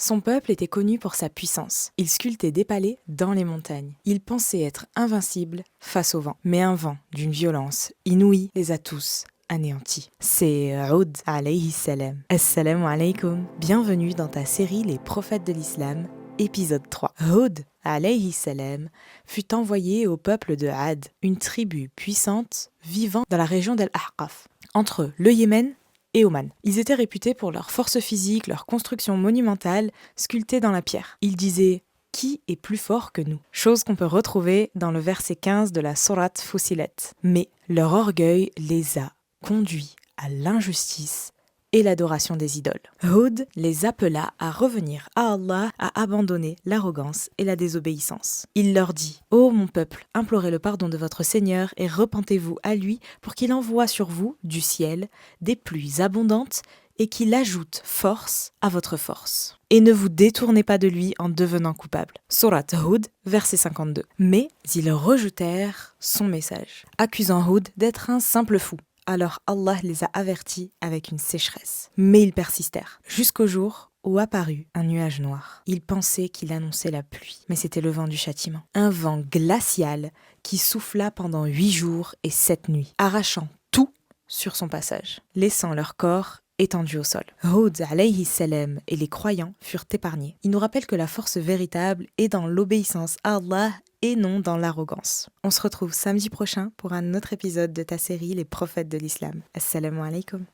Son peuple était connu pour sa puissance. Il sculptait des palais dans les montagnes. Il pensait être invincible face au vent. Mais un vent d'une violence inouïe les a tous anéantis. C'est Hud alayhi salam. Assalamu alaikum. Bienvenue dans ta série Les prophètes de l'islam, épisode 3. Hud alayhi salam fut envoyé au peuple de Had, une tribu puissante vivant dans la région d'Al-Ahqaf, entre le Yémen et Oman. Ils étaient réputés pour leur force physique, leur construction monumentale, sculptée dans la pierre. Ils disaient « Qui est plus fort que nous ?» Chose qu'on peut retrouver dans le verset 15 de la sourate Fussilet. Mais leur orgueil les a conduits à l'injustice et l'adoration des idoles. Hud les appela à revenir à Allah, à abandonner l'arrogance et la désobéissance. Il leur dit « Ô mon peuple, implorez le pardon de votre Seigneur et repentez-vous à lui pour qu'il envoie sur vous, du ciel, des pluies abondantes et qu'il ajoute force à votre force. Et ne vous détournez pas de lui en devenant coupable. » Sourate Hud, verset 52. Mais ils rejetèrent son message, accusant Hud d'être un simple fou. Alors Allah les a avertis avec une sécheresse. Mais ils persistèrent, jusqu'au jour où apparut un nuage noir. Ils pensaient qu'il annonçait la pluie, mais c'était le vent du châtiment. Un vent glacial qui souffla pendant 8 jours et 7 nuits, arrachant tout sur son passage, laissant leur corps étendus au sol. Hud alayhi salam et les croyants furent épargnés. Il nous rappelle que la force véritable est dans l'obéissance à Allah et non dans l'arrogance. On se retrouve samedi prochain pour un autre épisode de ta série Les prophètes de l'islam. Assalamu alaikum.